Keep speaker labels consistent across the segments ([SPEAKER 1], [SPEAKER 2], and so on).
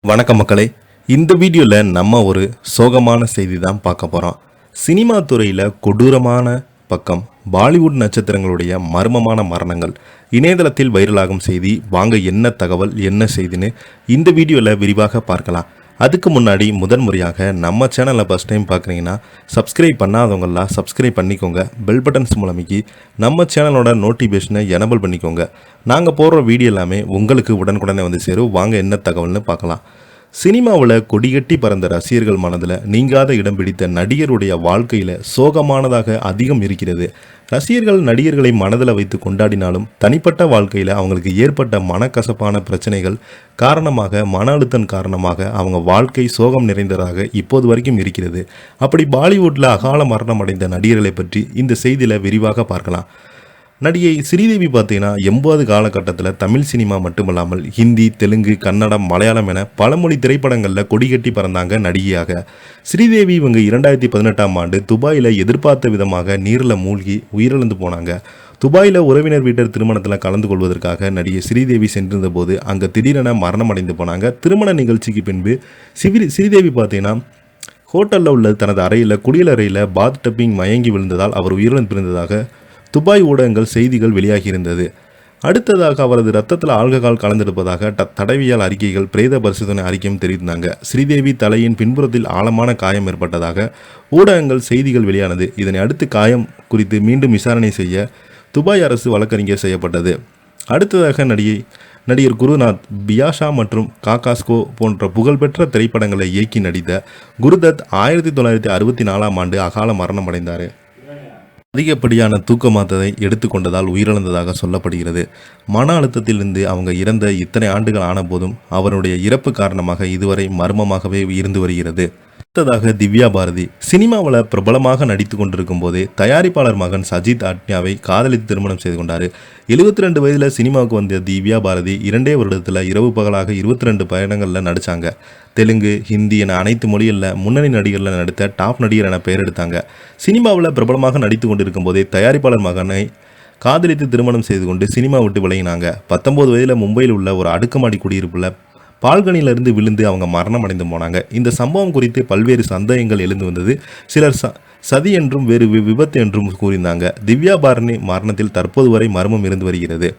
[SPEAKER 1] வணக்கம் மக்களே. இந்த வீடியோவில் நம்ம ஒரு சோகமான செய்தி தான் பார்க்க போகிறோம். சினிமா துறையில் கொடூரமான பக்கம் பாலிவுட் நட்சத்திரங்களுடைய மர்மமான மரணங்கள் இணையதளத்தில் வைரலாகும் செய்தி. வாங்க என்ன தகவல் என்ன செய்தின்னு இந்த வீடியோவில் விரிவாக பார்க்கலாம். அதுக்கு முன்னாடி முதன்முறையாக நம்ம சேனலை ஃபஸ்ட் டைம் பார்க்குறீங்கன்னா சப்ஸ்கிரைப் பண்ணாதவங்களாம் சப்ஸ்கிரைப் பண்ணிக்கோங்க. பெல் பட்டன்ஸ் மூலமிக்கு நம்ம சேனலோட நோட்டிஃபிகேஷனை எனபிள் பண்ணிக்கோங்க. நாங்கள் போடுற வீடியோ எல்லாமே உங்களுக்கு உடனுக்குடனே வந்து சேரும். வாங்க என்ன தகவல்னு பார்க்கலாம். சினிமாவில் கொடிகட்டி பறந்த ரசிகர்கள் மனதில் நீங்காத இடம் பிடித்த நடிகருடைய வாழ்க்கையில் சோகமானதாக அதிகம் இருக்கிறது. ரசிகர்கள் நடிகர்களை மனதில் வைத்து கொண்டாடினாலும் தனிப்பட்ட வாழ்க்கையில் அவங்களுக்கு ஏற்பட்ட மனக்கசப்பான பிரச்சனைகள் காரணமாக, மன அழுத்தம் காரணமாக அவங்க வாழ்க்கை சோகம் நிறைந்ததாக இப்போது வரைக்கும் இருக்கிறது. அப்படி பாலிவுட்டில் அகால மரணம் அடைந்த நடிகர்களை பற்றி இந்த செய்தியில் விரிவாக பார்க்கலாம். நடிகை ஸ்ரீதேவி பார்த்தீங்கன்னா 80 காலகட்டத்தில் தமிழ் சினிமா மட்டுமல்லாமல் ஹிந்தி, தெலுங்கு, கன்னடம், மலையாளம் என பல மொழி திரைப்படங்களில் கொடிகட்டி பறந்தாங்க நடிகையாக. ஸ்ரீதேவி இவங்க 2018ஆம் ஆண்டு துபாயில் எதிர்பார்த்த விதமாக நீரில் மூழ்கி உயிரிழந்து போனாங்க. துபாயில் உறவினர் வீட்டர் திருமணத்தில் கலந்து கொள்வதற்காக நடிகை ஸ்ரீதேவி சென்றிருந்த போது அங்கே திடீரென மரணம் அடைந்து போனாங்க. திருமண நிகழ்ச்சிக்கு பின்பு ஸ்ரீதேவி பார்த்தீங்கன்னா ஹோட்டலில் உள்ள தனது அறையில் குளியலறையில் பாத் டப்பிங் மயங்கி விழுந்ததால் அவர் உயிரிழந்திருந்ததாக துபாய் ஊடகங்கள் செய்திகள் வெளியாகியிருந்தது. அடுத்ததாக அவரது ரத்தத்தில் ஆல்கஹால் கலந்திருப்பதாக தடவியல் அறிக்கைகள், பிரேத பரிசோதனை அறிக்கையும் தெரிவித்தாங்க. ஸ்ரீதேவி தலையின் பின்புறத்தில் ஆழமான காயம் ஏற்பட்டதாக ஊடகங்கள் செய்திகள் வெளியானது. இதனை அடுத்து காயம் குறித்து மீண்டும் விசாரணை செய்ய துபாய் அரசு வழக்கறிஞர் செய்யப்பட்டது. அடுத்ததாக நடிகர் குருநாத், பியாஷா மற்றும் காகாஸ்கோ போன்ற புகழ்பெற்ற திரைப்படங்களை இயக்கி நடித்த குருதத் 1964ஆம் ஆண்டு அகால மரணம் அடைந்தார். அதிகப்படியான தூக்க மாத்திரை எடுத்துக்கொண்டதால் உயிரிழந்ததாக சொல்லப்படுகிறது. மன அழுத்தத்திலிருந்து அவங்க இறந்த இத்தனை ஆண்டுகள் ஆன போதும் அவருடைய இறப்பு காரணமாக இதுவரை மர்மமாகவே இருந்து வருகிறது. அடுத்ததாக திவ்யா பாரதி சினிமாவில் பிரபலமாக நடித்து கொண்டிருக்கும் போதே தயாரிப்பாளர் மகன் சஜித் ஆட்னியாவை காதலித்து திருமணம் செய்து கொண்டார். 72 வயதில் சினிமாவுக்கு வந்த திவ்யா பாரதி 2 வருடத்தில் இரவு பகலாக 22 பயணங்களில் நடித்தாங்க. தெலுங்கு, ஹிந்தி என அனைத்து மொழிகளில் முன்னணி நடிகரில் நடித்த டாப் நடிகர் என பெயர் எடுத்தாங்க. சினிமாவில் பிரபலமாக நடித்து கொண்டிருக்கும் போதே தயாரிப்பாளர் மகனை காதலித்து திருமணம் செய்து கொண்டு சினிமா விட்டு விலகினாங்க. 19 வயதில் மும்பையில் உள்ள ஒரு அடுக்குமாடி குடியிருப்பில் பால்கனியிலிருந்து விழுந்து அவங்க மரணம் அடைந்து போனாங்க. இந்த சம்பவம் குறித்து பல்வேறு சந்தேகங்கள் எழுந்து வந்தது. சிலர் சதி என்றும் வேறு விபத்து என்றும் கூறினாங்க. திவ்யா பாரதி மரணத்தில் தற்போது வரை மர்மம் இருந்து வருகிறது.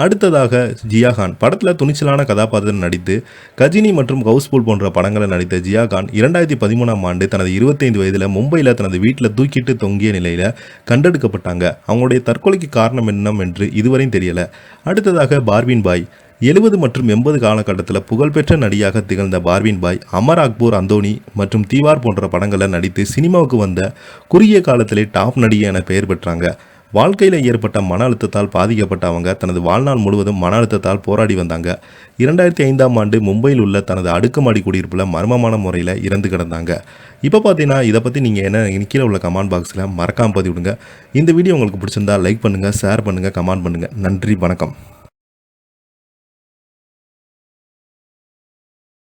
[SPEAKER 1] அடுத்ததாக ஜியாகான் படத்தில் துணிச்சலான கதாபாத்திரம் நடித்து கஜினி மற்றும் ஹவுஸ்ஃபுல் போன்ற படங்களை நடித்த ஜியாகான் 2013ஆம் ஆண்டு தனது 25 வயதில் மும்பையில் தனது வீட்டில் தூக்கிட்டு தொங்கிய நிலையில் கண்டெடுக்கப்பட்டாங்க. அவங்களுடைய தற்கொலைக்கு காரணம் என்னவென்று இதுவரையும் தெரியல. அடுத்ததாக பார்வின் பாய் 70 மற்றும் 80 காலகட்டத்தில் புகழ்பெற்ற நடிகையாக திகழ்ந்த பார்வின் பாய் அமர் அக்பர், அந்தோனி மற்றும் தீவார் போன்ற படங்களில் நடித்து சினிமாவுக்கு வந்த குறுகிய காலத்திலே டாப் நடிகை என பெயர் பெற்றாங்க. வாழ்க்கையில் ஏற்பட்ட மன அழுத்தத்தால் பாதிக்கப்பட்ட அவங்க தனது வாழ்நாள் முழுவதும் மன அழுத்தத்தால் போராடி வந்தாங்க. 2005ஆம் ஆண்டு மும்பையில் உள்ள தனது அடுக்குமாடி குடியிருப்பில் மர்மமான முறையில் இறந்து கிடந்தாங்க. இப்போ பார்த்தீங்கன்னா இதை பற்றி நீங்கள் என்ன கீழே உள்ள கமெண்ட் பாக்ஸில் மறக்காமல் பதிவிடுங்க. இந்த வீடியோ உங்களுக்கு பிடிச்சிருந்தா லைக் பண்ணுங்கள், ஷேர் பண்ணுங்கள், கமெண்ட் பண்ணுங்கள். நன்றி, வணக்கம்.